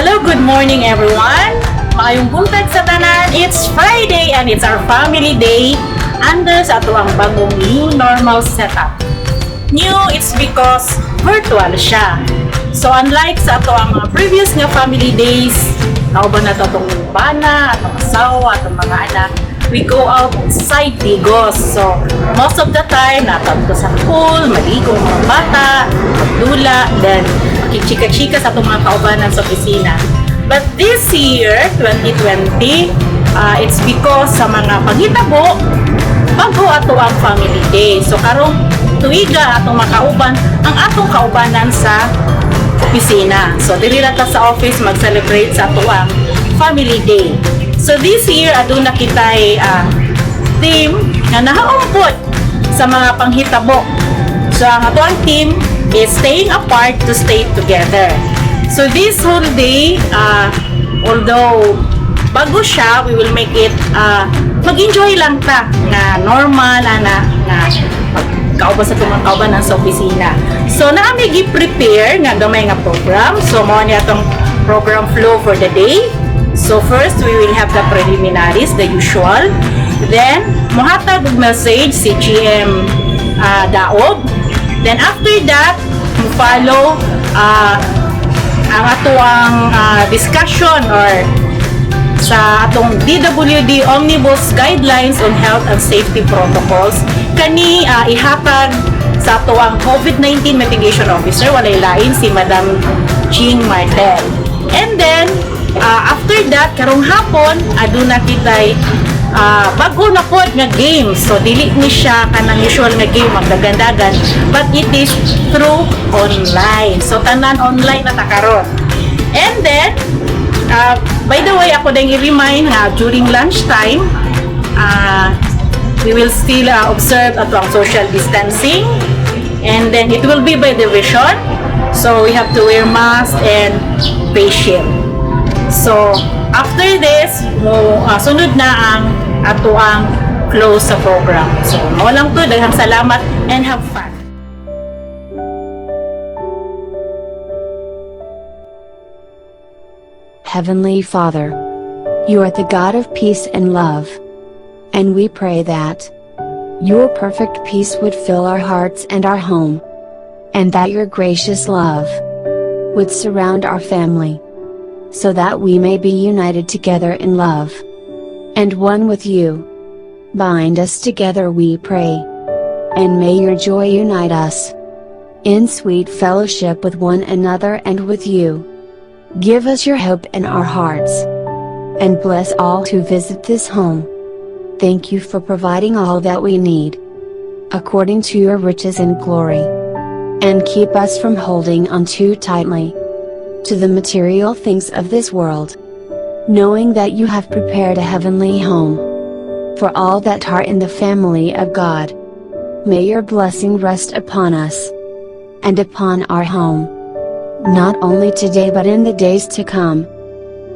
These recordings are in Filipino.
Hello, good morning everyone. Maayong buntag sa tanan. It's Friday and it's our family day under sa ato ang bagong new normal setup. New, it's because virtual siya. So unlike sa ato ang mga previous nga family days, kauban na to itong bana, atong asawa, atong mga anak, we go outside Tigos. So most of the time, natanto sa pool, maligo mga bata, magdula, then makikika-chika sa itong mga kaubanan sa opisina. But this year, 2020, it's because sa mga paghitabo, bago ato ang family day. So karong tuiga atong makauban ang atong kaubanan sa opisina. So dili ra ta sa office mag-celebrate sa ato ang family day. So this year aduna kitay team na nahaumpot sa mga panghitabo. So ang ato ang team is staying apart to stay together. So this whole day, although bago siya, we will make it mag-enjoy lang ta na normal na kauban sa tumang kauban sa opisina. So naami gi-prepare nga gamay nga program. So mao ni atong program flow for the day. So first we will have the preliminaries, the usual. Then mohatag og message si GM Daob. Then after that, follow ang atuang discussion or sa atong DWD Omnibus Guidelines on Health and Safety Protocols kani ihatag sa atuang COVID-19 Mitigation Officer walay lain si Madam Jean Martel. And then after that karong hapon aduna kitay bago na pod nga game. So dili ni siya kanang usual nga game magdagandagan, but it is through online. So tanan online na ta karon. And then by the way, ako ding i-remind nga during lunchtime we will still observe atong social distancing, and then it will be by division. So we have to wear mask and face shield. So after this, sunod na ang ato ang close sa program. So mo lang to, daghang salamat and have fun. Heavenly Father, you are the God of peace and love. And we pray that your perfect peace would fill our hearts and our home, and that your gracious love would surround our family, so that we may be united together in love, and one with you. Bind us together, we pray, and may your joy unite us in sweet fellowship with one another and with you. Give us your hope in our hearts, and bless all who visit this home. Thank you for providing all that we need, according to your riches and glory. And keep us from holding on too tightly to the material things of this world, knowing that you have prepared a heavenly home for all that are in the family of God. May your blessing rest upon us and upon our home, not only today but in the days to come,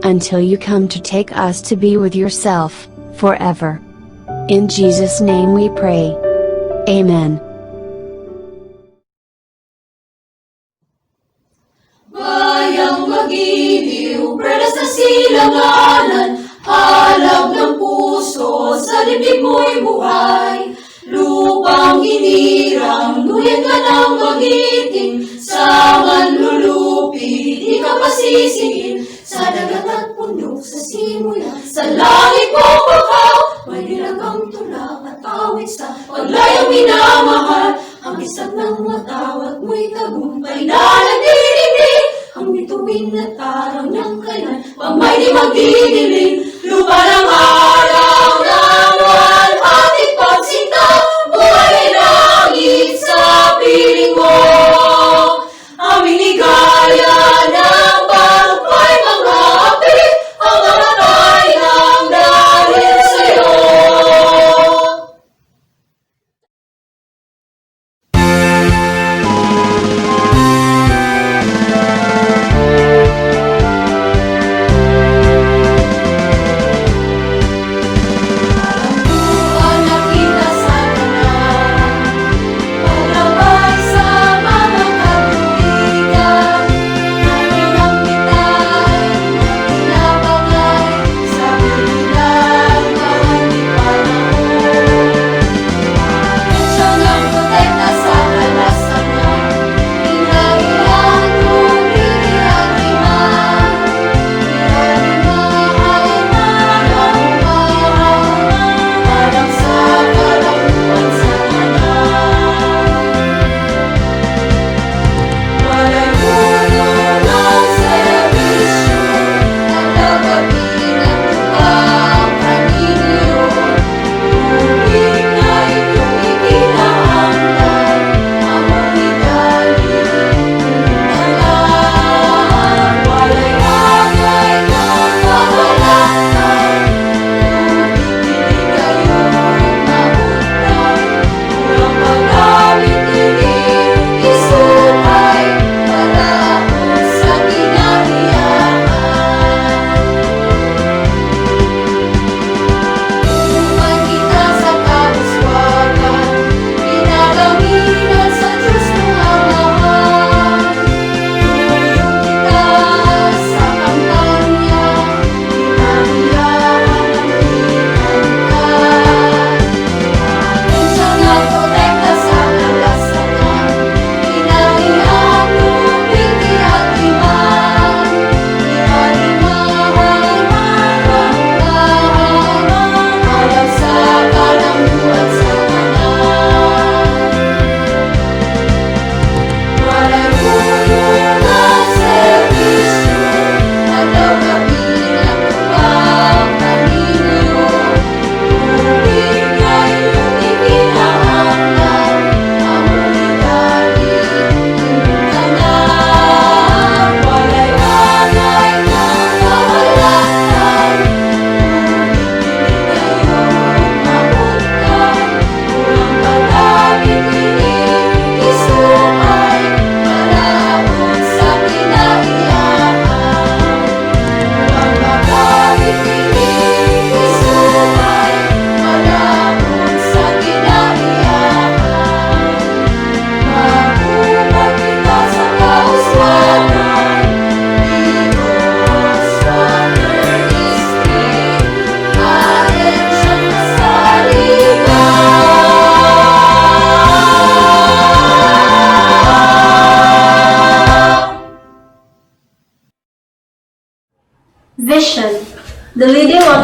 until you come to take us to be with yourself forever. In Jesus' name we pray. Amen. Bayang magiliw, predas na silanganan, halab ng puso, sa dibdib mo'y buhay. Lupang hinirang, duyan ka ng magiting, sa manlulupi, di ka pasisingin. Sa dagat at bundok, sa simula, sa langit mo bakaw, may nilagang tulak at awit sa paglayang minamahal. Ang isang ng matawat mo'y tagumpay na nagdidinig, ang bituin na tarang ng kailan, pang may di magdidiling. Lupa ng araw ng walhating pagsinta, buhay langit sa piling mo. Aming ligaya ng pagpay mga api, ang mamatay ng dahil sa'yo.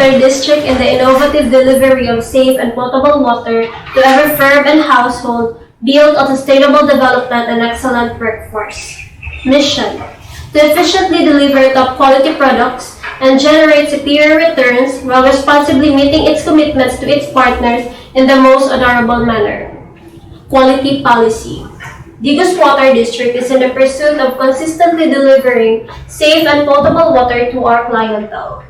Water District in the innovative delivery of safe and potable water to every firm and household, build a sustainable development and excellent workforce. Mission: to efficiently deliver top quality products and generate superior returns while responsibly meeting its commitments to its partners in the most honorable manner. Quality policy. Digos Water District is in the pursuit of consistently delivering safe and potable water to our clientele.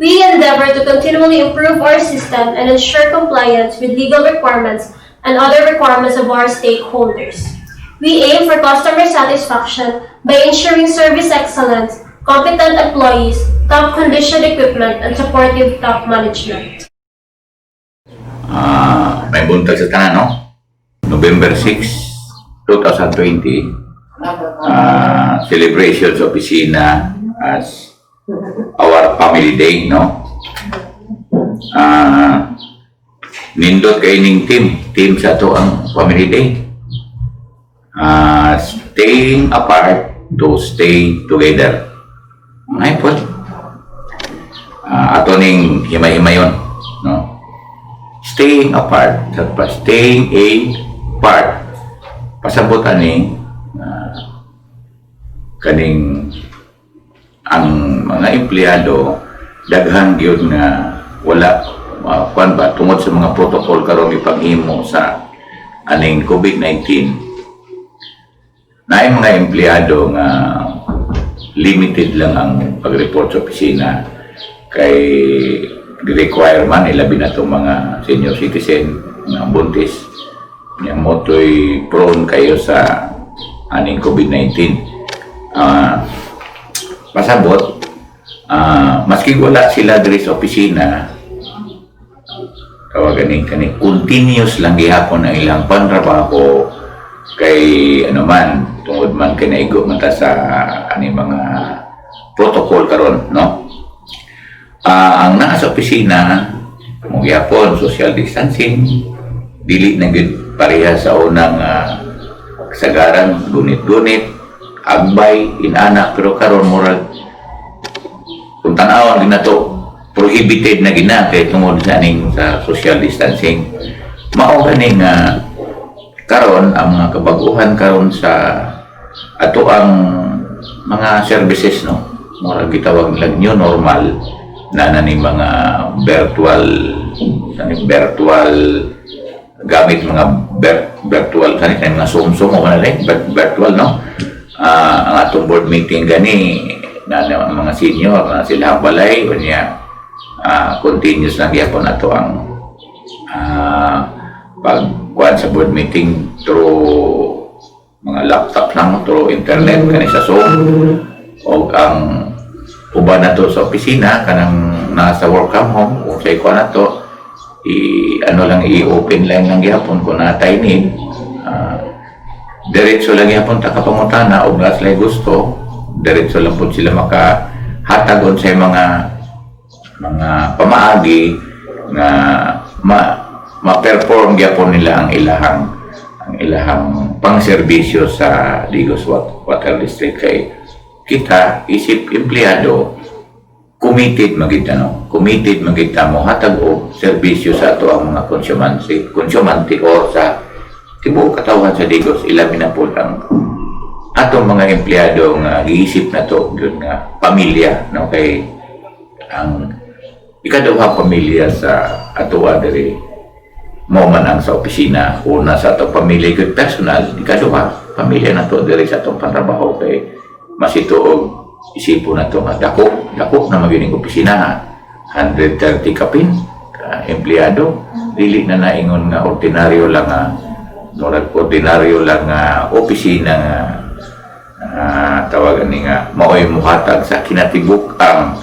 We endeavor to continually improve our system and ensure compliance with legal requirements and other requirements of our stakeholders. We aim for customer satisfaction by ensuring service excellence, competent employees, top condition equipment, and supportive top management. May buntag sa tanan, no? November 6, 2020, celebrations opisina as our family day, no? Nindot kay ning team sa to ang family day. Staying apart to stay together. Ay po. Ato ning himay-himayon, no? Staying apart, staying apart. Pasabot ani kaning ang mga empleyado daghan gyud nga wala kuan ba tungod sa mga protocol karon ipanghimo sa aning COVID-19. Naay mga empleyado nga limited lang ang pag-report sa opisina kay requirement ilabi na itong mga senior citizen nga buntis nga motoy prone kayo sa aning COVID-19. Pasabot maski wala sila diri sa opisina tawagan kani continuous lang gihapon ang ilang pantrabaho kay ano man tungod man kinaigo man ta sa ani mga protocol karon, no? Ang naa sa opisina mo gihapon social distancing dili na gid pareha sa unang kasagaran gunit-gunit agbay inana pero karon murag kung tan-awon gid nato prohibited na gina kay tungod sa aning sa social distancing. Mao gani nga karon ang mga kabaguhan karon sa ato ang mga services, no, mura gitawag nila new normal na nani mga virtual gamit mga virtual kanina mga Zoom o virtual, no. Ang atong board meeting gani na mga senior na sila balay unya continuous lang gyapon ato ang pagkuan sa board meeting through mga laptop lang, through internet kani sa Zoom. O ang uban nato sa opisina kanang nasa work from home o sa ikuan nato i-open line lang gyapon kung natay need. Diretso lang gyapon ta kapangutana og nas lay gusto, diretso lang pud sila makahatagon sa mga pamaagi nga ma-perform gyapon nila ang ilahang pangserbisyo sa Digos Water District. Kay kita isip empleyado committed magita, no, committed magita mo hatag og serbisyo sa ato ang mga konsumante or sa tibuok katawan sa Digos. Ilabi na po ang atong mga empleyado nga giisip na to gyud nga pamilya, no, kay ang ikaduha pamilya sa ato diri mo man ang sa opisina. Una sa atong pamilya gyud personal, ikaduha pamilya na to diri sa atong pantrabaho kay masituog isipon na to nga dako na magining opisina 130 kapin ka empleyado, dili na naingon nga ordinaryo lang opisina nga tawagan ni nga maoy muhatag sa kinatibuk ang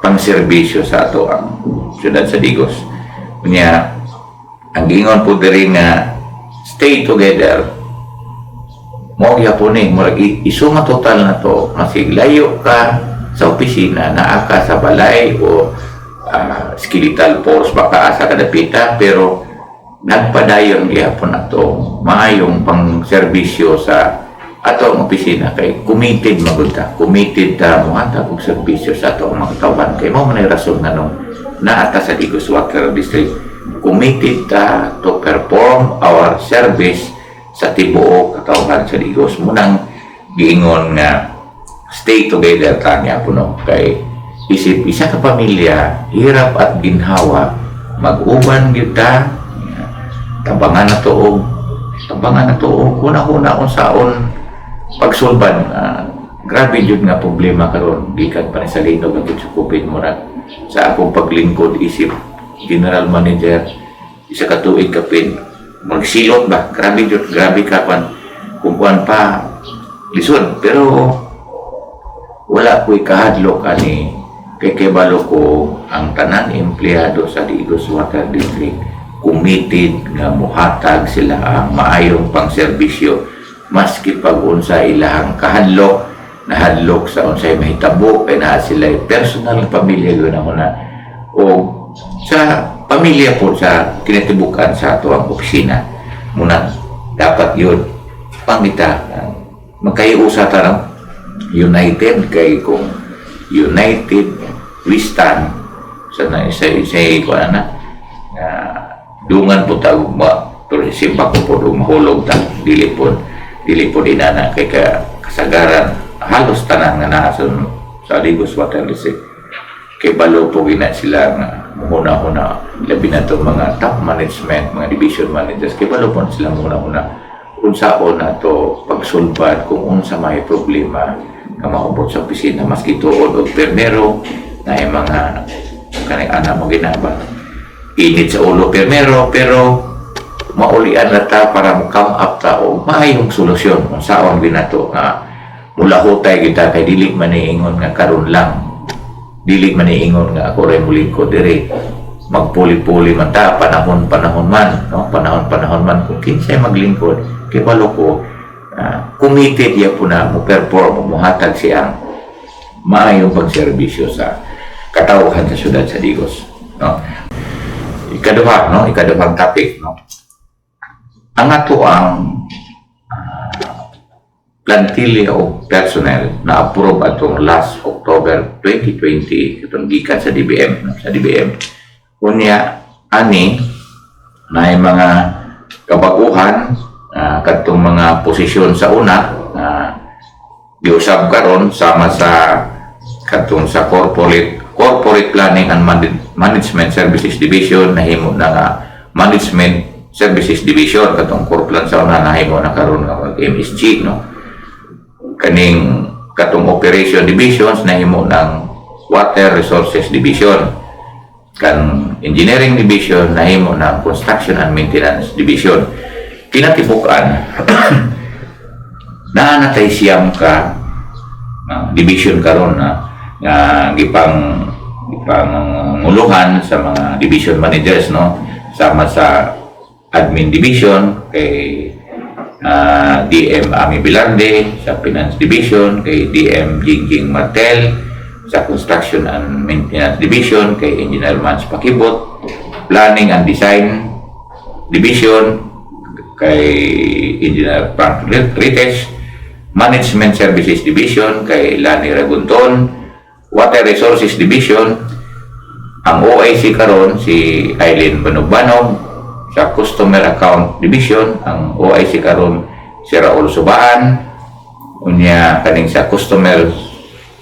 pangserbisyo sa ato ang syudad sa Digos. Unya ang gingon po diri nga stay together mo gyapon ni murag isuma total na to masig layo ka sa opisina naa ka sa balay o skeletal force baka asa ka dapita pero nagpadayon gyapon ato maayong pangserbisyo sa atong opisina kay committed ta mohatag og serbisyo sa atong mga tawhan kay mao man ay rason nga nung na ata sa Digos Water District committed ta to perform our service sa tibuok katawhan sa Digos. Munang giingon nga stay together tanya po no, kay isip isa ka pamilya hirap at ginhawa mag-uban gyud ta, tabangan na tuog kuna unsaon pagsulban. Grabe jud nga problema karon gikan pa ni sa linog ang COVID mo na sa akong paglingkod isip general manager isa ka tuig kapin magsilot ba, grabe ka kung kuan pa lisod, pero wala ko'y kahadlok ani kay kebalo ko ang tanan empleyado sa Digos Water District committed nga muhatag sila ang maayong pangserbisyo maski pag unsa ilahang kahadlok nahadlok sa unsay mahitabo kay naa sila personal pamilya gyud ako na o sa pamilya po sa kinatibukan sa ato ang opisina muna dapat yun pangita magkayusa ta no? United kay kung united we stand sa ko na dungan po tawag pero simpa ko po mahulog ta dili po inana kay kasagaran halos tanan nga naa sa Digos Water District kay balo po gina sila nga muna labi na to mga top management, mga division managers kay balo po sila muna unsaon na to pagsulbad kung unsa may problema nga maubot sa opisina maski tuod og permero na ay mga kanang ana mo ginaba init sa ulo permero pero maulian na ta para mo-come up ta o maayong solusyon kung saan ginato nga mula hutay kita kay dili man iingon nga karon lang dili man iingon nga ako ray muling ko diri magpuli-puli man ta panahon man no panahon man kung kinsay maglingkod kay balo ko committed ya po na mo perform mo hatag siyang maayong pagserbisyo sa katawhan sa syudad sa Digos no ikaduhang topic no ang ato ang plantilla o personnel na approve atong last October 2020 itong gikan sa DBM unya ani na mga kabaguhan kadtong mga posisyon sa una giusab karon sama sa kadtong sa corporate planning and management services division nahimo na nga management services division katong corplan sa una nahimo na karon nga MSG no kaning katong operation divisions nahimo ng water resources division kan engineering division nahimo ng construction and maintenance division kinatibukan naanatay siyam ka division karon na nga gipang nguluhan sa mga division managers no sama sa admin division kay DM Ami Bilarde sa Finance Division, kay DM Jingjing Martel sa Construction and Maintenance Division, kay Engineer Mans Pakibot, Planning and Design Division, kay Engineer Frank Rites, Management Services Division, kay Lani Ragunton, Water Resources Division, ang OIC karon si Eileen Banogbanog, sa Customer Account Division ang OIC karon si Raul Subaan unya kaning sa Customer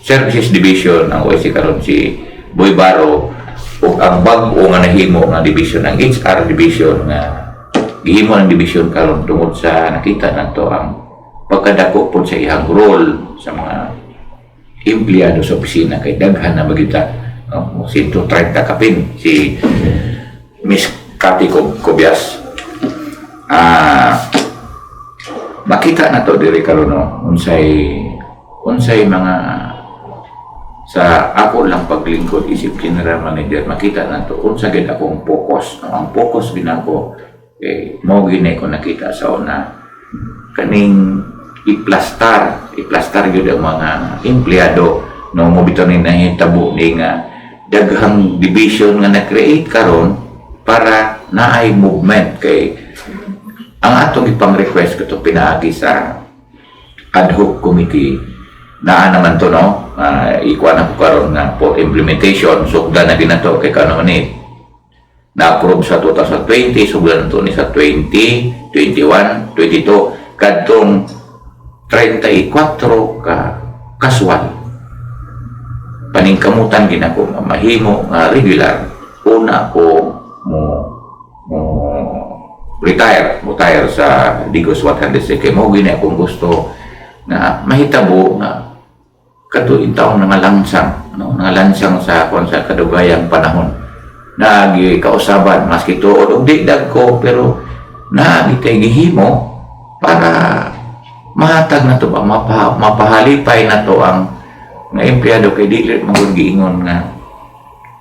Services Division ang OIC karon si Boy Baro ug ang bag-o nga nahimo nga division ang HR Division nga gihimo ang division karon tungod sa nakita nato ang pagkadako pod sa iyang role sa mga empleyado sa opisina kay daghan na bagita no? 130 kapin si Miss Kati Kobias makita na to diri karon no unsay mga sa ako lang paglingkod isip general manager makita na to unsa gid akong focus no? Ang focus ginako mo gini ko nakita sa una kaning iplastar gyud ang mga empleyado no mo bitaw ni nahitabo ni nga daghang division nga na-create karon para naay movement kay ang atong ipang request ko to pinaagi sa ad hoc committee naa naman to no, ikuha na ko karon nga for implementation sugda na ginato kay kano ni na-approve sa 2020 sugda na to ni sa 20, 21, 22 kadtong 34 ka kaswal paningkamutan ginako nga mahimo nga regular una ko mo retire sa Digos Water District kay mo gini akong gusto na mahitabo nga katuig taon nga langsang nga lansang sa kadugayang panahon nagikausaban maski tuod og di dagko pero nagitay gihimo para mahatag na to ba mapahalipay na to ang nga empleyado kay dili magud giingon nga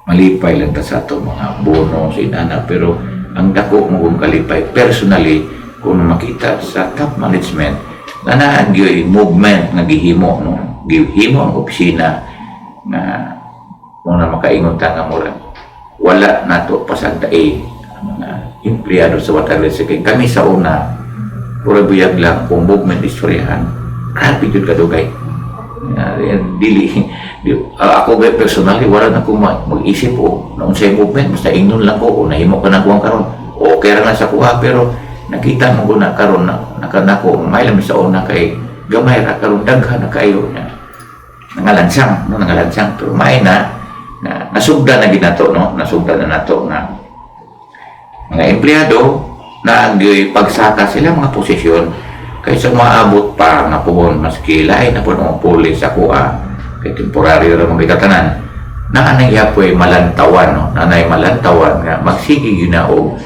malipay lang ta sa ato mga bono sa inana pero ang dako mo kalipay personally kung makita sa top management na naagyoy movement nga gihimo no gihimo ang opisina na muna makaingon ta nga mura wala nato pasagdae ang mga empleyado sa water district kami sa una pura buyag lang kung movement istoryahan grabe jud kadugay ako ba personally wala na ko mag-isip o noong sa movement basta ingnon lang ko o nahimo ka na kuwang karon okay ra na sa kuha pero nakita mo ko na karon na nakanako may lamang sa una kay gamay ra karon daghan na kayo na nangalansang pero may na nasugda na ginato no nasugda na nato nga mga empleyado na agyoy pagsaka sila mga posisyon kaysa maabot pa nga puhon maski lain na po ng pulis sa kuha kay temporary ra mga katanan na anay yapoy malantawan no nanay malantawan nga magsige ginaog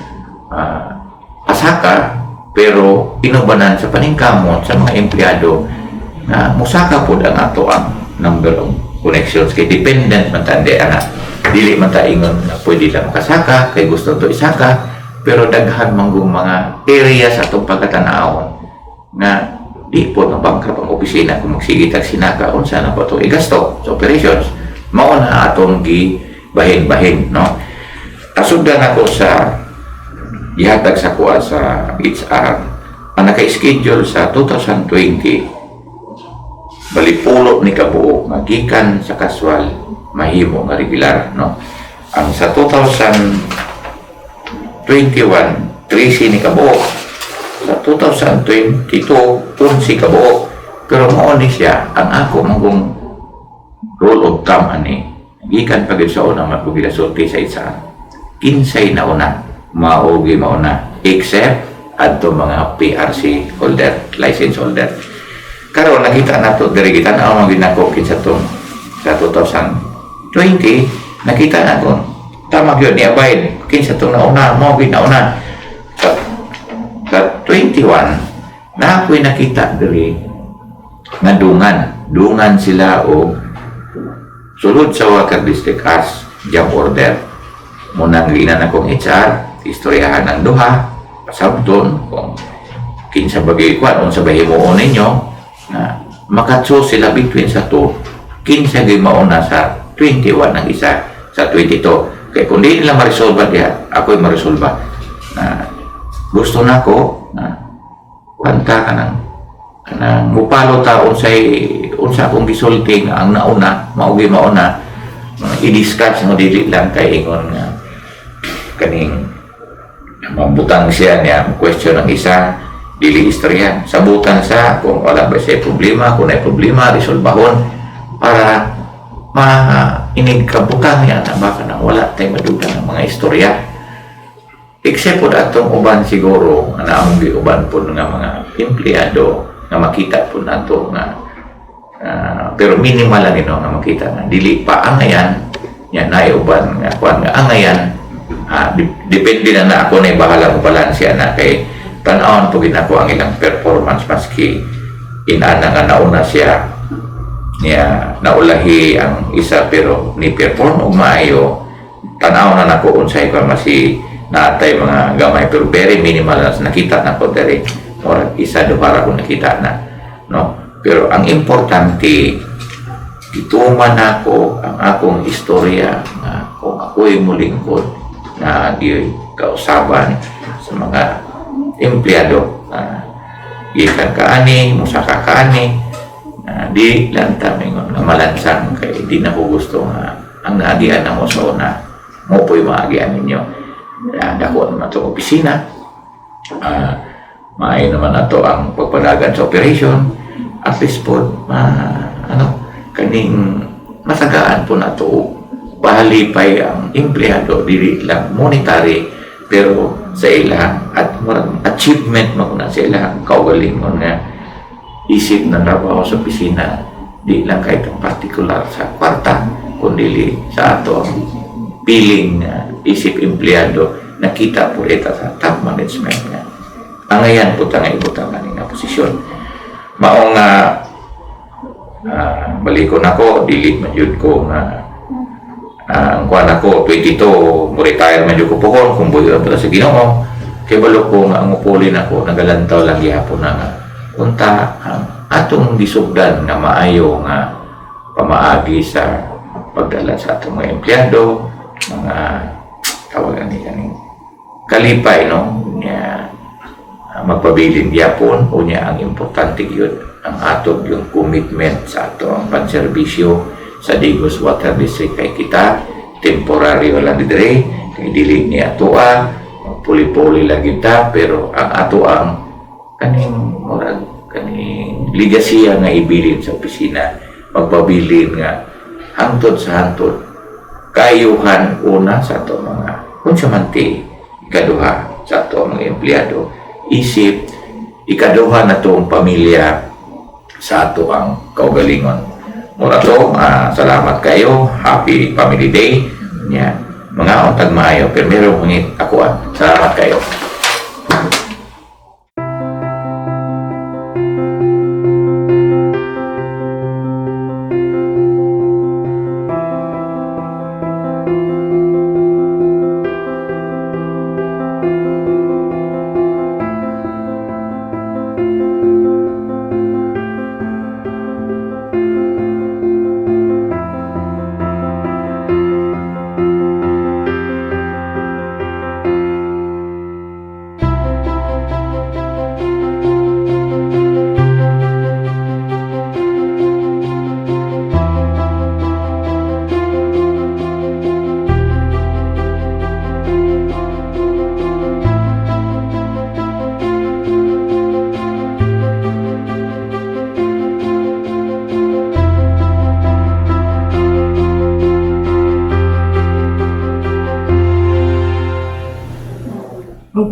pasaka pero inubanan sa paningkamot sa mga empleyado na musaka po ang ato ang number of connections kay dependent man tande ana dili man ta ingon na pwede lang makasaka kay gusto to isaka pero daghan manggong mga area sa atong pagkatanaw na di po bankrupt ang opisina kung magsigitag sinaka unsa na po to igasto sa operations mao na atong gibahin-bahin no tasugdan ako sa ihatag sa kuha sa HR ang naka-schedule sa 2020 balipulo ni kabuok magikan sa kaswal mahimo nga regular no ang sa 2021 13 ni kabuok sa 2022 11 kabuok pero mao ni siya ang ako manggong rule of thumb ani gikan pagid sa una magbigasulti sa isa 15 na una maogi mauna except adto mga PRC holder license holder karon nakita nato diri kita na ang ginako kinsa to sa 2020 nakita nato tama gyud ni abay kinsa to nauna mo ginauna sa 21 na ako'y nakita diri nga dungan sila o sulod sa water district as jump order munang linan akong HR istoryahan ang duha pasabton kung kinsa bagay kwan unsa bahimuon ninyo na makatso sila between sa to kinsa gyud mauna sa 21 ang isa sa 22 kay kung di nila ma-resolve diha ako'y ma-resolve na gusto nako na kwanta kanang mupalo ta unsa akong gisulti nga ang nauna maugi mauna i-discuss mo dili lang kay ingon nga kaning mabutang siya niya question ang isa dili istorya sabutan sa kung wala ba siya problema kung may problema resolbahon para mainig kabutang niya na baka na wala tayo madugan ng mga istorya except po atong uban siguro na ang uban po nga mga empleyado nga makita po nato nga pero minimal lang ino nga makita nga dili pa angayan yan na uban nga kuan nga angayan depende na ako na bahala mo balansya na kay tanawan po ginako ang ilang performance maski inana nga nauna siya niya naulahi ang isa pero ni perform og maayo tanaw na nako unsay pa masi natay mga gamay pero very minimal na nakita na ko diri or isa do para ko nakita na no pero ang importante gituman ako ang akong istorya nga kung ako'y mulingkod na kausaban sa mga empleyado gikan kaani musaka kaani di lang tamingon nga malansang kay di na ko gusto nga ang naagian na mo sa una mo po'y maagian ninyo. Dako naman itong opisina. Maayo naman na to ang pagpadagan sa operation. At least po, kaning masagaan po na to. Pahalipay ang empleyado, dili lang monetary, pero sa ilang at achievement mo na sa ilang kaugalingon nga isip na trabaho sa opisina, di lang kahit ang particular sa kwarta, kundi sa ato ang piling isip empleyado, nakita po ito sa top management nga. Ang ayan po tanga ibutangan nga posisyon. Maong balikon ako, dili magyud ko nga ang kuwan ako, 22, mo-retire medyo ko po kung buhay pala sa Ginoo. Kaya balo ko nga ang upulin ako, nagalantaw lang yapon na nga. Unta, ang atong disugdan nga maayo nga pamaagi sa pagdala sa atong mga empleyado, mga tawagan niya kalipay, no? Magpabilin yapon, o niya ang importante yun, ang atong yung commitment sa atong panserbisyo sa Digos Water District kay kita, temporary wala di dire, kay dili ni atoa, puli-puli lang kita, pero ang ato ang kaning ligasiya nga ibilin sa opisina, magpabilin nga hangtod sa hangtod, kayuhan una sa ato mga konsumanti, ikaduha sa ato mga empleyado, isip, ikaduha na itong pamilya sa ato ang kaugalingon. Mura to, salamat kayo. Happy Family Day. Mga otag maayo, pero meron ngit ako. Salamat kayo.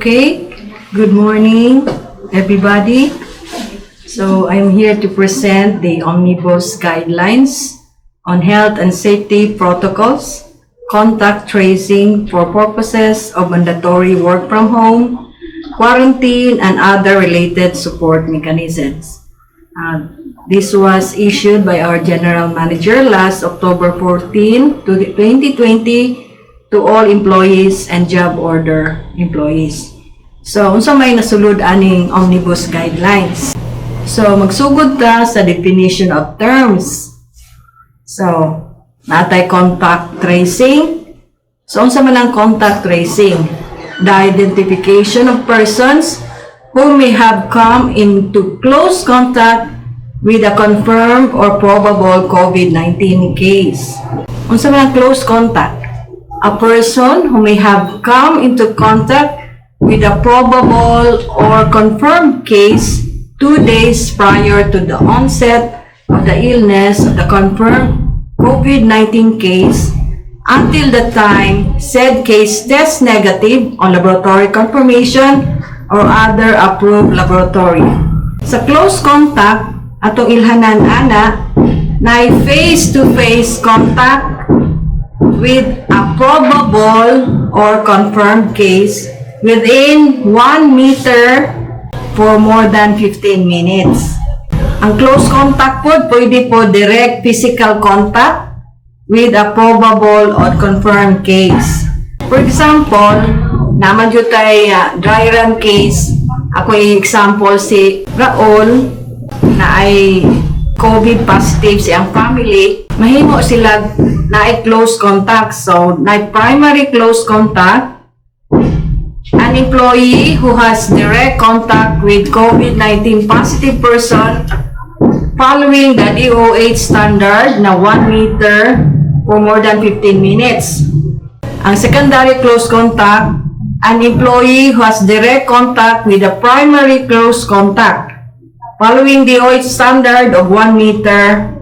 Okay, good morning everybody. So I'm here to present the Omnibus Guidelines on Health and Safety Protocols, Contact Tracing for purposes of mandatory work from home, quarantine, and other related support mechanisms. This was issued by our General Manager last October 14, 2020 to all employees and job order employees. So, unsa may nasulod aning Omnibus Guidelines. So, magsugod ta sa definition of terms. So, natay contact tracing. So, unsa man ang contact tracing? The identification of persons who may have come into close contact with a confirmed or probable COVID-19 case. Unsa man ang close contact? A person who may have come into contact with a probable or confirmed case 2 days prior to the onset of the illness of the confirmed COVID-19 case until the time said case tests negative on laboratory confirmation or other approved laboratory. Sa close contact, atong ilhanan ana na face-to-face contact with a probable or confirmed case within 1 meter for more than 15 minutes. Ang close contact po, pwede po direct physical contact with a probable or confirmed case. For example, naman dito tayo dry run case. Ako yung example si Raul na ay COVID positive siyang family. Mahimo sila na ay close contact. So, na primary close contact, an employee who has direct contact with COVID-19 positive person following the DOH standard na 1 meter for more than 15 minutes. Ang secondary close contact, an employee who has direct contact with the primary close contact, following DOH standard of 1 meter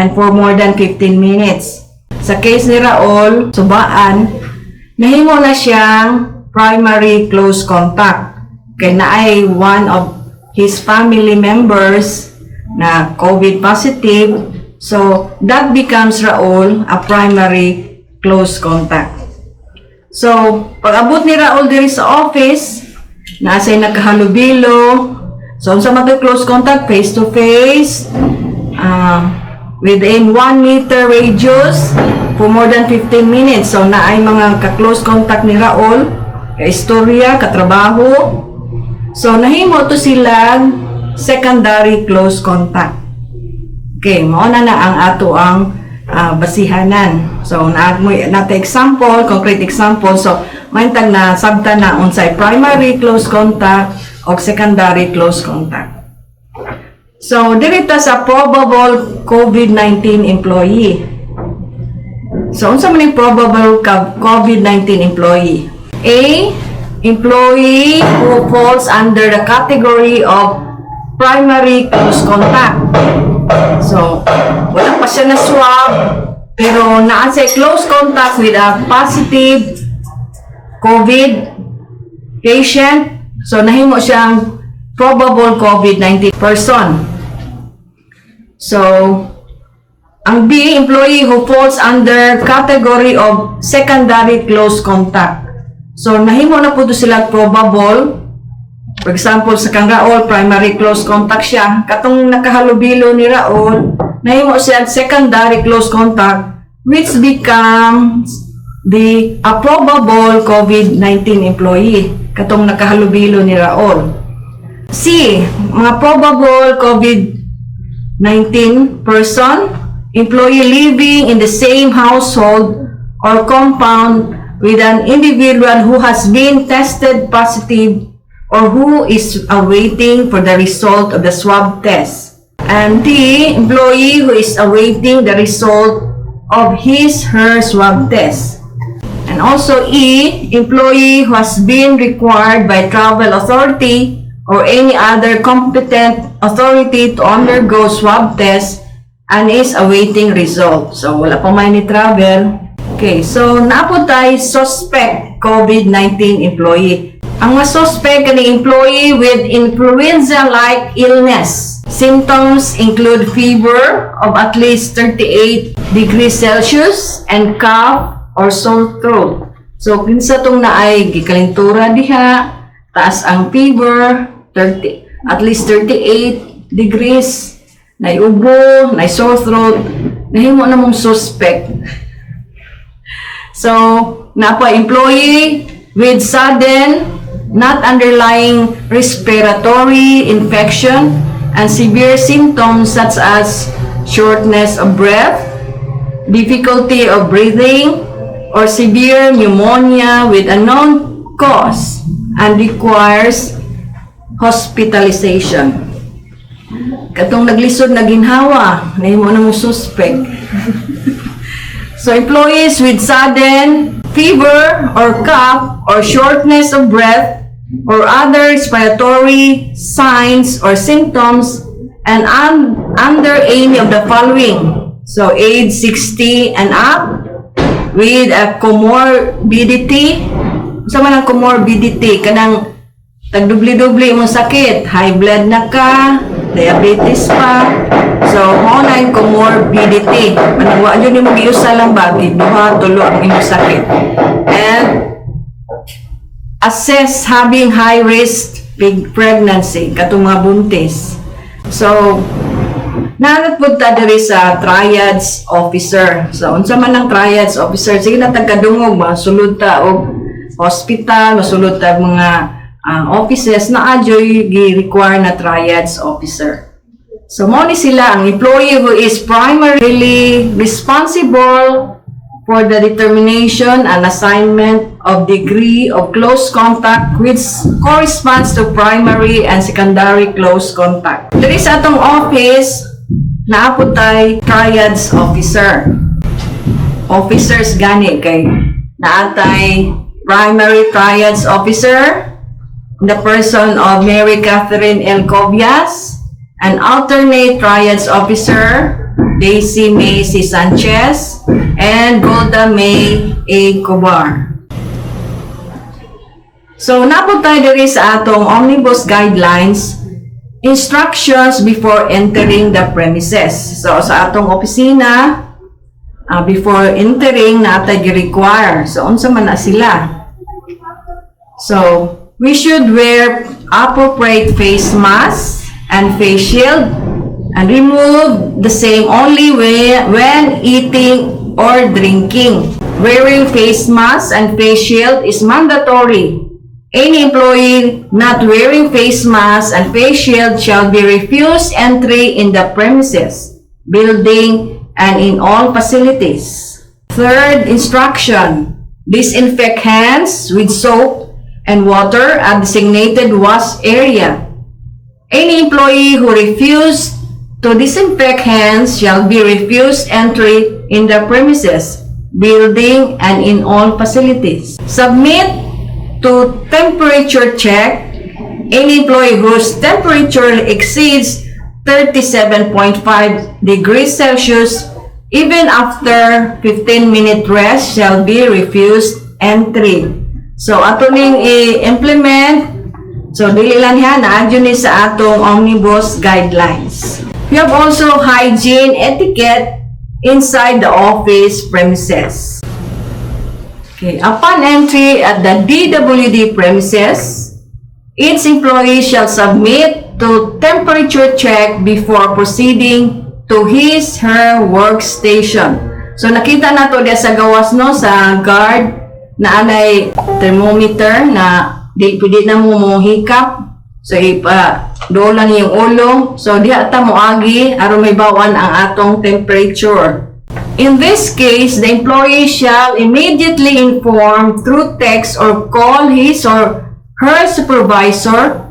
and for more than 15 minutes. Sa case ni Raul Subaan, nahimo na siyang primary close contact. Kaya na ay one of his family members na COVID positive. So, that becomes Raul a primary close contact. So, pag abot ni Raul diri sa office, nasa'y nakahalubilo. So, sa mag-close contact, face-to-face, within 1 meter radius for more than 15 minutes. So, na ay mga ka-close contact ni Raul, ka-istorya, katrabaho. So, nahimo to silang secondary close contact. Okay, mauna na ang ato ang basihanan. So, nata example, concrete example. So, maintag na sabta na unsay primary close contact o secondary close contact. So, dirita sa probable COVID-19 employee. So, unsa man yung probable COVID-19 employee? A, employee who falls under the category of primary close contact. So, wala pa siya na swab, pero naa siya close contact with a positive COVID patient. So, nahimo siyang probable COVID-19 person. So, ang B, employee who falls under category of secondary close contact. So, nahimo na po sila probable. For example, sa kang Raul, primary close contact siya. Katong nakahalubilo ni Raul, nahimo siya secondary close contact, which becomes the probable COVID-19 employee. Katong nakahalubilo ni Raul. C, mga probable COVID-19 person, employee living in the same household or compound with an individual who has been tested positive or who is awaiting for the result of the swab test. And D, employee who is awaiting the result of his/her swab test. And also E, employee who has been required by travel authority or any other competent authority to undergo swab test and is awaiting result. So, wala pa may ni travel. Okay, so napo tayo suspect COVID-19 employee. Ang masuspect ni employee with influenza-like illness. Symptoms include fever of at least 38 degrees Celsius and cough or sore throat. So, kinsa tong naay gikalintura diha, taas ang fever, at least 38 degrees, naiubo, nai sore throat, nahimo na mong suspect. So, napa employee with sudden, not underlying respiratory infection and severe symptoms such as shortness of breath, difficulty of breathing, or severe pneumonia with unknown cause and requires hospitalization. Katong naglisod na ginhawa, nahimo na mo suspect. So, employees with sudden fever or cough or shortness of breath or other respiratory signs or symptoms and under any of the following. So, age 60 and up with a comorbidity. Sa man ang comorbidity, kanang tagdubli-dubli mong sakit, high blood na ka, diabetes pa. So, mo na yung comorbidity. Managwa yun yung mag-iusa lang ba, duha, tulo ang imong sakit. And assess having high risk pregnancy, katong mga buntis. So, nanatpunta diri sa triads officer. So, unsa man ang triads officer, sige na tagkadungog, masulod ta og hospital, masulod ta mga offices na adyoy gi-require na triads officer. So, mo ni sila ang employee who is primarily responsible for the determination and assignment of degree of close contact which corresponds to primary and secondary close contact. Diri sa atong office, naaputay triads officer. Officers gani kay naatay primary triads officer, the person of Mary Catherine L. Cobias, an alternate triads officer, Daisy May C. Sanchez, and Golda May A. Cobar. So, naputay diri sa atong omnibus guidelines, instructions before entering the premises. So, sa atong opisina, before entering, natay gi-require. So, unsa man na sila? So, we should wear appropriate face mask and face shield and remove the same only when eating or drinking. Wearing face mask and face shield is mandatory. Any employee not wearing face mask and face shield shall be refused entry in the premises, building, and in all facilities. Third instruction, disinfect hands with soap and water at designated wash area. Any employee who refused to disinfect hands shall be refused entry in the premises, building, and in all facilities. Submit to temperature check any employee whose temperature exceeds 37.5 degrees Celsius even after 15-minute rest shall be refused entry. So, ato ning i-implement. So, dili lang yan, naadyo ni sa atong omnibus guidelines. We have also hygiene etiquette inside the office premises. Okay, upon entry at the DWD premises, each employee shall submit to temperature check before proceeding to his/her workstation. So nakita na to dia sa gawas no sa guard na anay thermometer na di pwede na mo mohikap. So dolan yung ulo. So diha ta mo agi aron may bawan ang atong temperature. In this case, the employee shall immediately inform through text or call his or her supervisor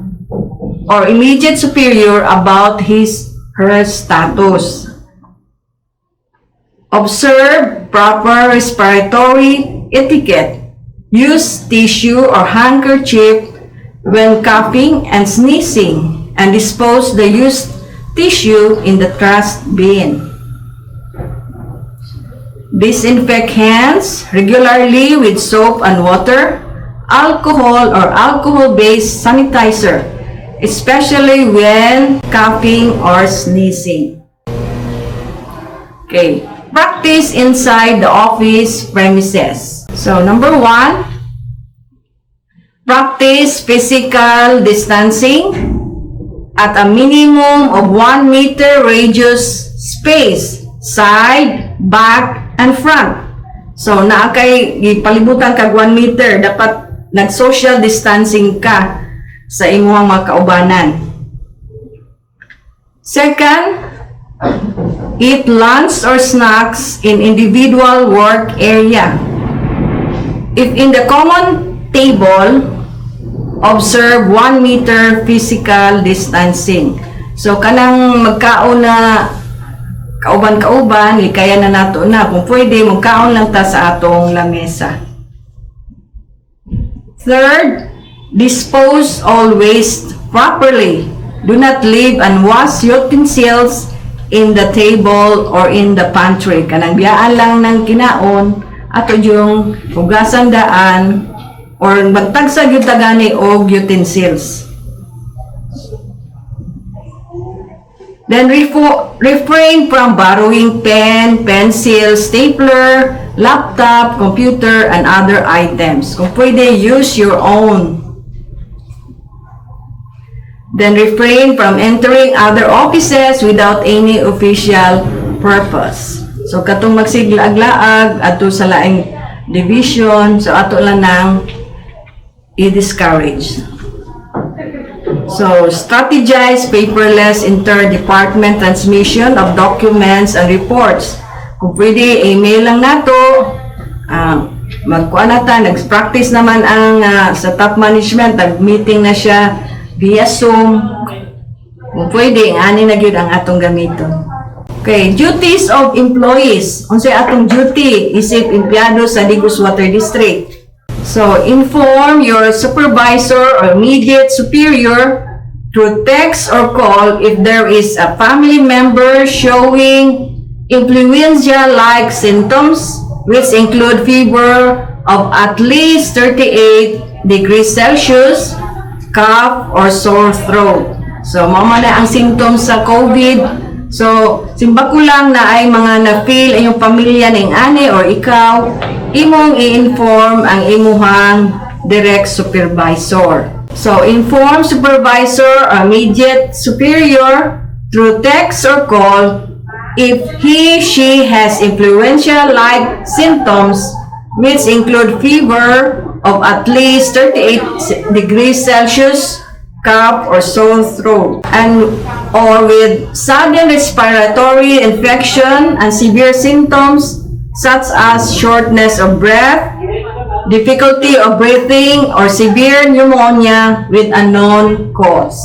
or immediate superior about his/her status. Observe proper respiratory etiquette. Use tissue or handkerchief when coughing and sneezing, and dispose the used tissue in the trash bin. Disinfect hands regularly with soap and water, alcohol or alcohol-based sanitizer, especially when coughing or sneezing. Okay, practice inside the office premises. So, number 1, practice physical distancing at a minimum of 1 meter radius space, side, back, and front. So, naakay gipalibutan kag 1 meter, dapat nag-social distancing ka sa imong mga kaubanan. Second, eat lunch or snacks in individual work area. If in the common table, observe 1 meter physical distancing. So, kanang magkaon na kauban-kauban, kaya na nato na. Kung pwede, magkaon lang ta sa atong lamesa. Third, dispose all waste properly. Do not leave unwashed utensils in the table or in the pantry. Kanang biyaan lang ng kinaon, ato yung hugasan daan, or magtagsag yung tagani og utensils. Then refrain from borrowing pen, pencil, stapler, laptop, computer, and other items. Kung pwede, use your own. Then refrain from entering other offices without any official purpose. So katong magsiglaag-laag ato sa laing division, so ato lang nang i-discourage. So, strategize paperless inter-department transmission of documents and reports. Kung pwede, email lang nato. Magkuha na ta, nag-practice naman ang sa top management, nag-meeting na siya via Zoom. Kung pwede, ani na gyud ang atong gamiton. Okay, duties of employees. Unsay atong duty isip empleyado sa Digos Water District. So, inform your supervisor or immediate superior through text or call if there is a family member showing influenza-like symptoms, which include fever of at least 38 degrees Celsius, cough, or sore throat. So, mao na ang symptoms sa COVID. So, simba ko lang na ay mga na-feel ay yung pamilya ng ani or ikaw, imong i-inform ang imuhang direct supervisor. So, inform supervisor or immediate superior through text or call if he/she has influenza-like symptoms which include fever of at least 38 degrees Celsius, cough or sore throat, or with sudden respiratory infection and severe symptoms such as shortness of breath, difficulty of breathing, or severe pneumonia with unknown cause.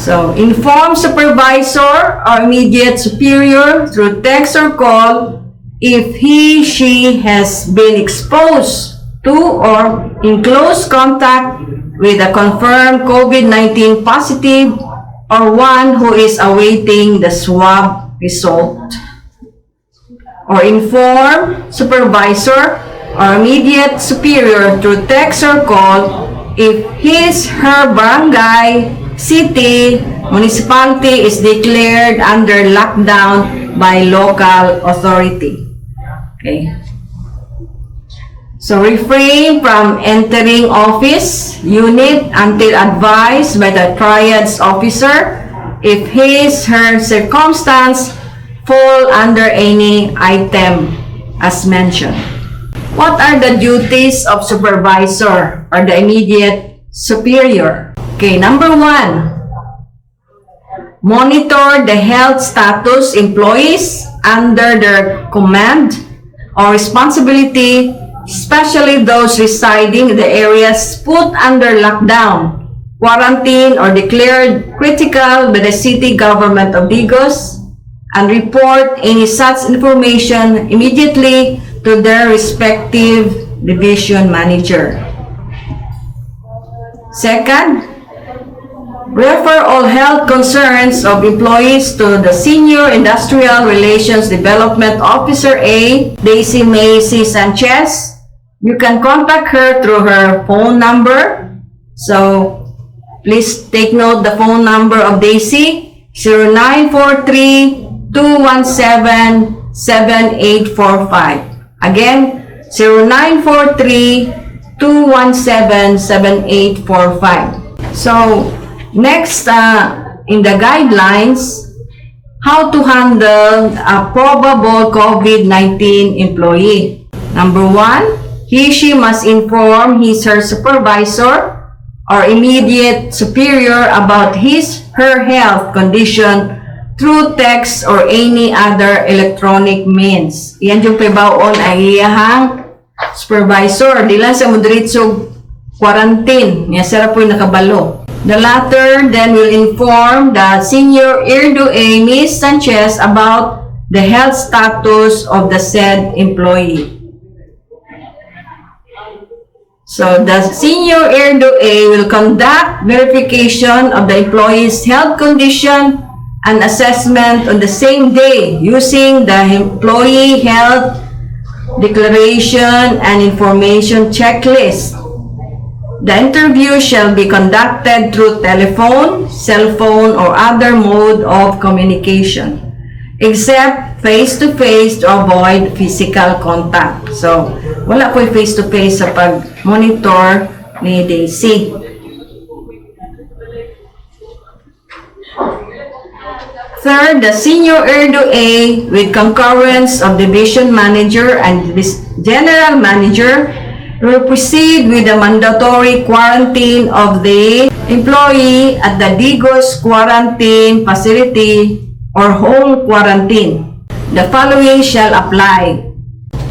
So, inform supervisor or immediate superior through text or call if he/she has been exposed to or in close contact with a confirmed COVID-19 positive or one who is awaiting the swab result. Or inform supervisor or immediate superior through text or call if his/her barangay, city, municipality is declared under lockdown by local authority. Okay. So, refrain from entering office, unit until advised by the triads officer if his/her circumstance fall under any item as mentioned. What are the duties of supervisor or the immediate superior? Okay, number 1, monitor the health status employees under their command or responsibility, especially those residing in the areas put under lockdown, quarantine, or declared critical by the city government of Digos, and report any such information immediately to their respective division manager. Second, refer all health concerns of employees to the Senior Industrial Relations Development Officer A, Daisy Macy Sanchez. You can contact her through her phone number. So, please take note the phone number of Daisy, 0943-217-7845. Again, 0943-217-7845. So, next, in the guidelines, how to handle a probable COVID-19 employee. Number 1, he/she must inform his/her supervisor or immediate superior about his/her health condition through text or any other electronic means. Iyan yung pibawon ay iyahang supervisor. Di lang sa moderitso quarantine. Niya sarap po yung nakabalo. The latter then will inform the Senior IRDO-A, Ms. Sanchez, about the health status of the said employee. So, the Senior IRDO-A will conduct verification of the employee's health condition and assessment on the same day using the Employee Health Declaration and Information Checklist. The interview shall be conducted through telephone, cell phone, or other mode of communication, except face-to-face to avoid physical contact. So, wala po face-to-face sa pag-monitor ni Daisy. Third, the Senior IRDO-A, with concurrence of Division Manager and General Manager, will proceed with the mandatory quarantine of the employee at the Digos Quarantine Facility or home quarantine. The following shall apply.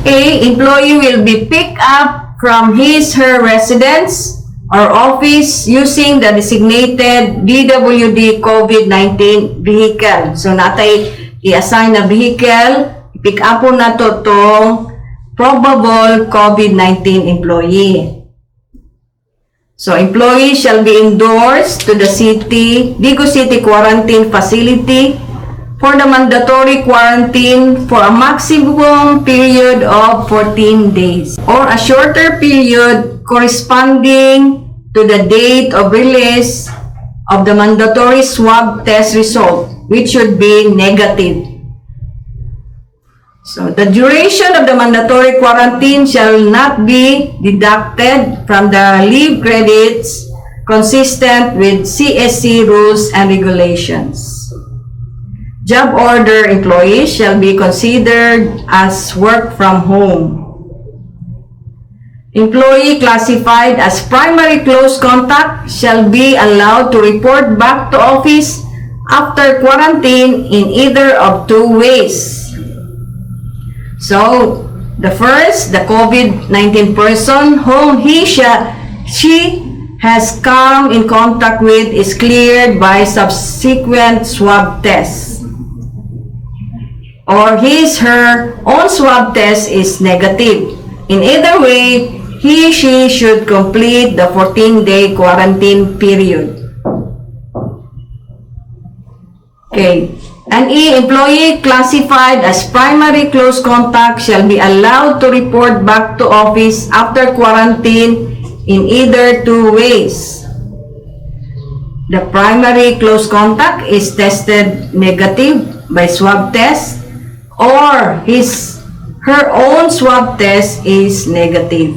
A. Employee will be picked up from his/her residence or office using the designated DWD COVID-19 vehicle. So, natay i-assign na vehicle, pick up po na to tong probable COVID-19 employee. So, employee shall be endorsed to the Digo City Quarantine Facility for the mandatory quarantine for a maximum period of 14 days or a shorter period corresponding to the date of release of the mandatory swab test result, which should be negative. So, the duration of the mandatory quarantine shall not be deducted from the leave credits consistent with CSC rules and regulations. Job order employees shall be considered as work from home. Employee classified as primary close contact shall be allowed to report back to office after quarantine in either of two ways. So, the first, the COVID-19 person whom she has come in contact with is cleared by subsequent swab tests. Or her own swab test is negative. In either way, she should complete the 14-day quarantine period. Okay. An employee classified as primary close contact shall be allowed to report back to office after quarantine in either two ways. The primary close contact is tested negative by swab test or her own swab test is negative.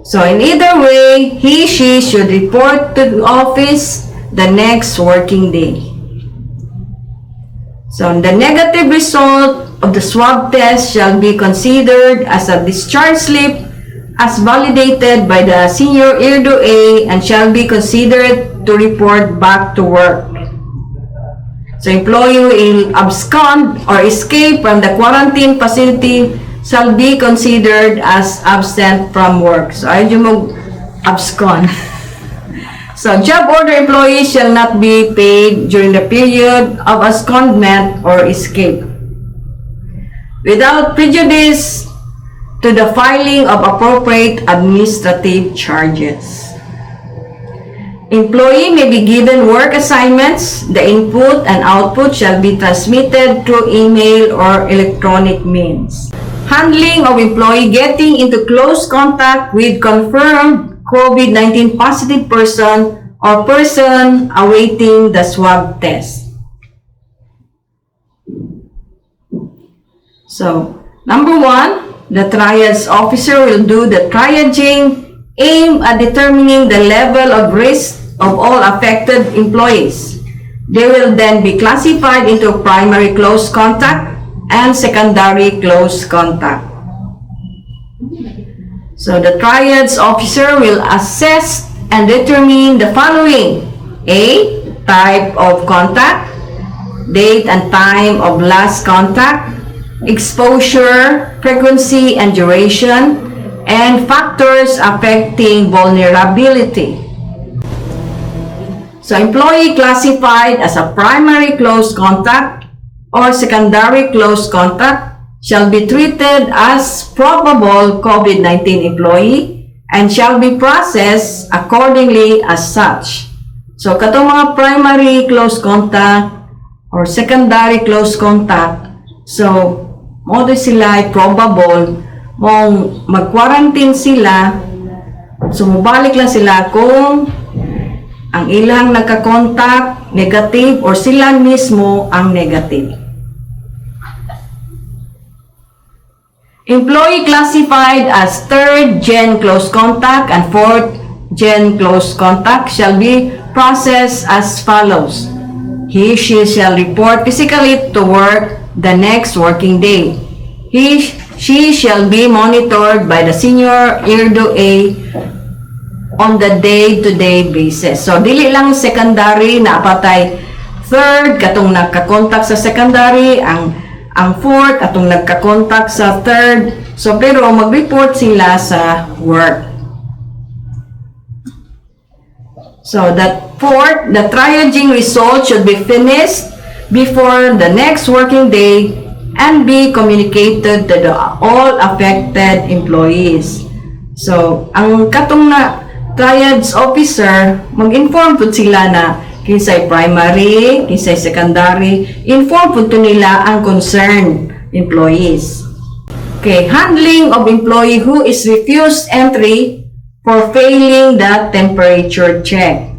So in either way, she should report to the office the next working day. So the negative result of the swab test shall be considered as a discharge slip as validated by the senior IRDO A and shall be considered to report back to work. So employee will abscond or escape from the quarantine facility shall be considered as absent from work. So ayun yung abscond. So, job order employees shall not be paid during the period of abscondment or escape, without prejudice to the filing of appropriate administrative charges. Employee may be given work assignments. The input and output shall be transmitted through email or electronic means. Handling of employee getting into close contact with confirmed COVID-19 positive person or person awaiting the swab test. So, number one, the triage officer will do the triaging aimed at determining the level of risk of all affected employees. They will then be classified into primary close contact and secondary close contact. So the triage officer will assess and determine the following: A. Type of contact, date and time of last contact, exposure, frequency and duration, and factors affecting vulnerability. So employee classified as a primary close contact or secondary close contact shall be treated as probable COVID-19 employee and shall be processed accordingly as such. So, katong mga primary close contact or secondary close contact, so, modo sila ay probable mong mag-quarantine sila, so, mabalik lang sila kung ang ilang nagka-contact negative or sila mismo ang negative. Employee classified as third-gen close contact and fourth-gen close contact shall be processed as follows. She shall report physically to work the next working day. She shall be monitored by the senior IRDO A on the day-to-day basis. So, dili lang secondary na apatay third, katong nagka-contact sa secondary, ang fourth, atong nagka-contact sa third. So, pero mag-report sila sa work. So, that fourth, the triaging result should be finished before the next working day and be communicated to all affected employees. So, ang katong na triads officer, mag-inform po sila na kinsay primary, kinsay secondary, inform po nila ang concerned employees. Okay, handling of employee who is refused entry for failing the temperature check.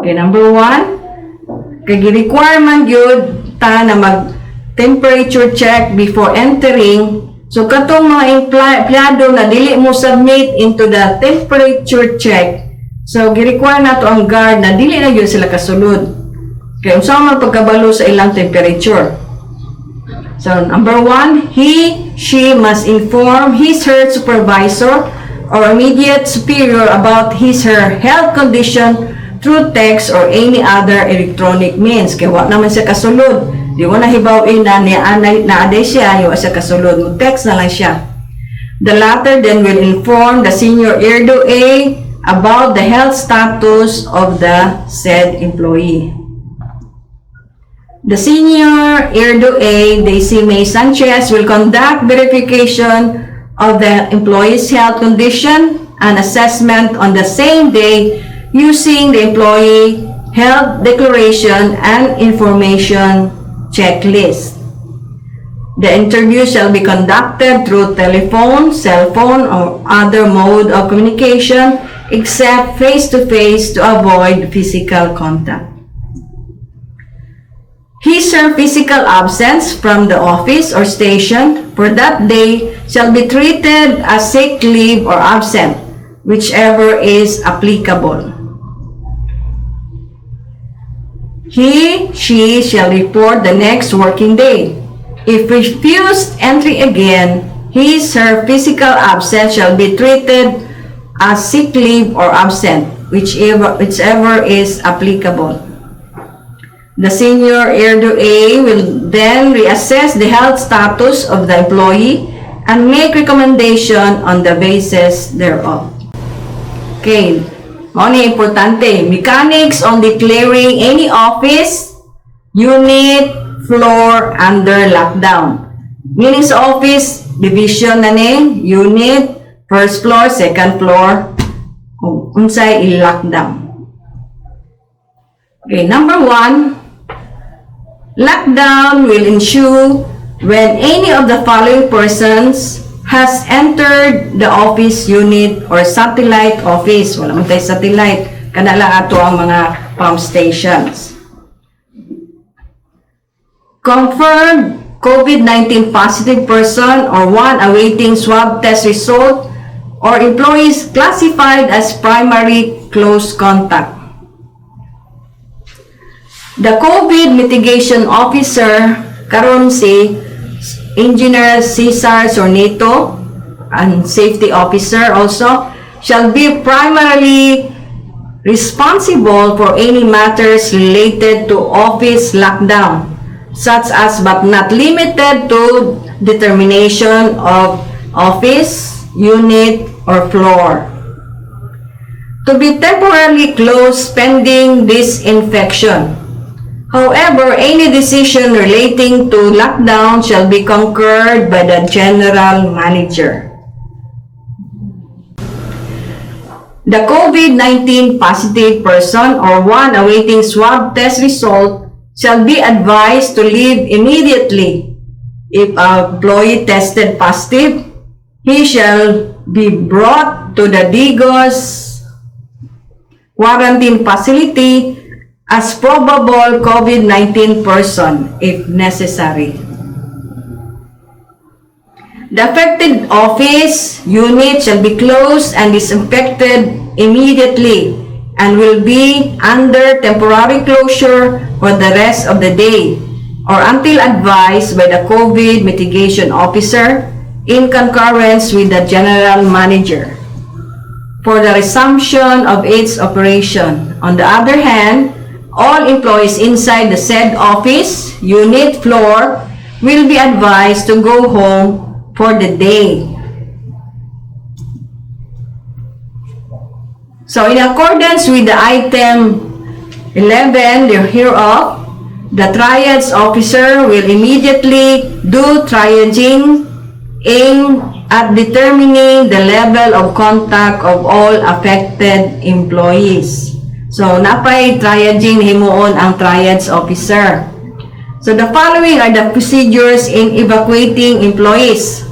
Okay, number 1, kay requirement yun ta na mag-temperature check before entering. So, katong mga empleyado na dili mo submit into the temperature check, so, gi-require na to ang guard na dili na yun sila kasulod. Kaya unsa man pagkabalo sa ilang temperature. So, number 1, she must inform her supervisor or immediate superior about her health condition through text or any other electronic means. Kaya wala naman siya kasulod. Di mo na hibawin na naaday siya, yung siya kasulod mo. Text na lang siya. The latter then will inform the senior RDOA about the health status of the said employee. The senior RDOA, Daisy May Sanchez, will conduct verification of the employee's health condition and assessment on the same day using the employee health declaration and information checklist. The interview shall be conducted through telephone, cell phone, or other mode of communication except face-to-face to avoid physical contact. Her physical absence from the office or station for that day shall be treated as sick leave or absent, whichever is applicable. She shall report the next working day. If refused entry again, her physical absence shall be treated as sick leave or absent, whichever is applicable. The senior RDOA will then reassess the health status of the employee and make recommendation on the basis thereof. Okay, mao ni importante, mechanics on declaring any office, unit, floor under lockdown. Meaning sa office, division na ni, unit, first floor, second floor, unsay i-lockdown. Okay, number 1, lockdown will ensue when any of the following persons has entered the office, unit, or satellite office. Wala man tayo satellite. Kanala ato ang mga pump stations. Confirmed COVID-19 positive person or one awaiting swab test result or employees classified as primary close contact. The COVID mitigation officer, karon si Engineer Cesar Sornito, and safety officer also, shall be primarily responsible for any matters related to office lockdown, such as but not limited to determination of office, unit, or floor. To be temporarily closed pending disinfection. However, any decision relating to lockdown shall be concurred by the general manager. The COVID-19 positive person or one awaiting swab test result shall be advised to leave immediately. If an employee tested positive, he shall be brought to the Digos quarantine facility as probable COVID-19 person if necessary. The affected office unit shall be closed and disinfected immediately and will be under temporary closure for the rest of the day or until advised by the COVID mitigation officer in concurrence with the general manager for the resumption of its operation. On the other hand, all employees inside the said office, unit, floor will be advised to go home for the day. So in accordance with the item 11, hereof, the triads officer will immediately do triaging aimed at determining the level of contact of all affected employees. So, napay triaging himuon ang triads officer. So, the following are the procedures in evacuating employees.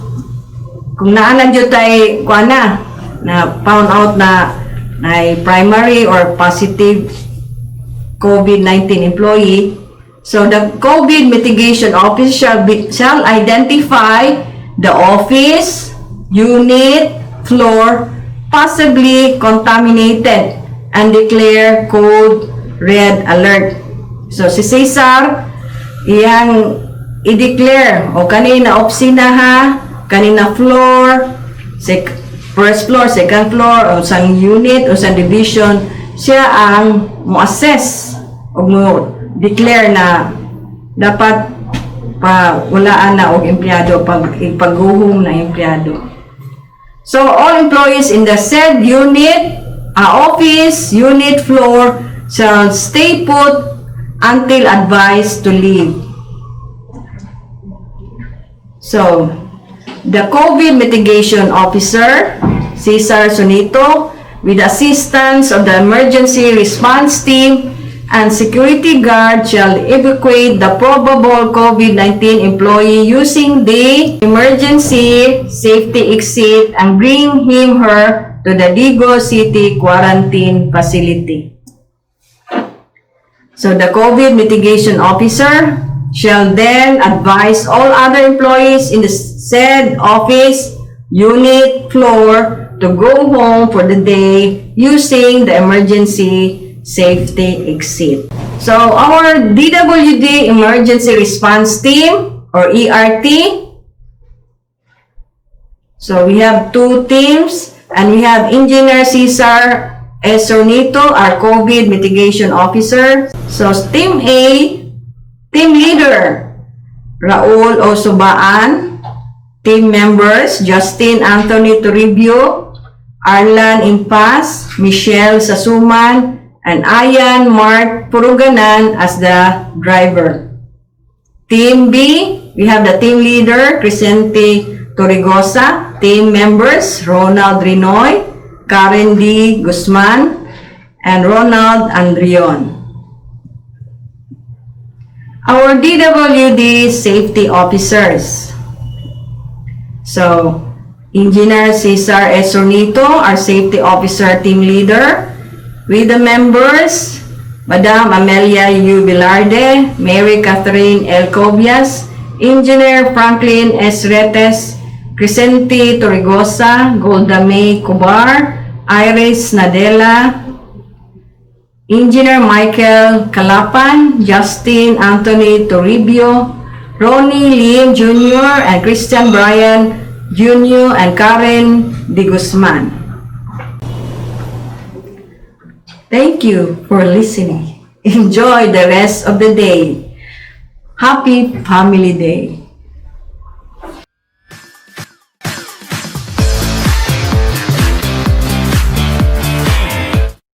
Kung naanan dyo tayo, na found out na primary or positive COVID-19 employee, so the COVID mitigation officer shall identify the office, unit, floor, possibly contaminated and declare code red alert. So si Cesar, iyang i-declare o kanina opisina ha, kanina floor, first floor, second floor, o sa unit, o sa division, siya ang mo-assess o mo-declare na dapat walaan na og empleyado pagguhom na empleyado. So, all employees in the said unit, office, unit, floor, shall stay put until advised to leave. So, the COVID mitigation officer, Cesar Sonito, with assistance of the emergency response team and security guard shall evacuate the probable COVID-19 employee using the emergency safety exit and bring him/her to the Digos City quarantine facility. So the COVID mitigation officer shall then advise all other employees in the said office, unit, floor to go home for the day using the emergency safety exit. So our DWD Emergency Response Team or ERT, so we have two teams and we have Engineer Cesar S. Sonito, our COVID Mitigation Officer. So Team A, Team Leader Raul Osubaan, Team Members Justin Anthony Toribio, Arlan Impas, Michelle Sasuman, and Ayan Mark Puruganan as the driver. Team B, we have the team leader, Crescente Torrigosa. Team members, Ronald Rinoy, Karen D. Guzman, and Ronald Andrion. Our DWD safety officers. So, Engineer Cesar S. Sonito, our safety officer team leader. With the members, Madam Amelia U. Velarde, Mary Catherine L. Cobias, Engineer Franklin S. Retes, Crescente Torrigosa, Golda May Cubar, Iris Nadella, Engineer Michael Calapan, Justin Anthony Toribio, Ronnie Lim Jr., and Christian Bryan Jr. and Karen De Guzman. Thank you for listening. Enjoy the rest of the day. Happy Family Day.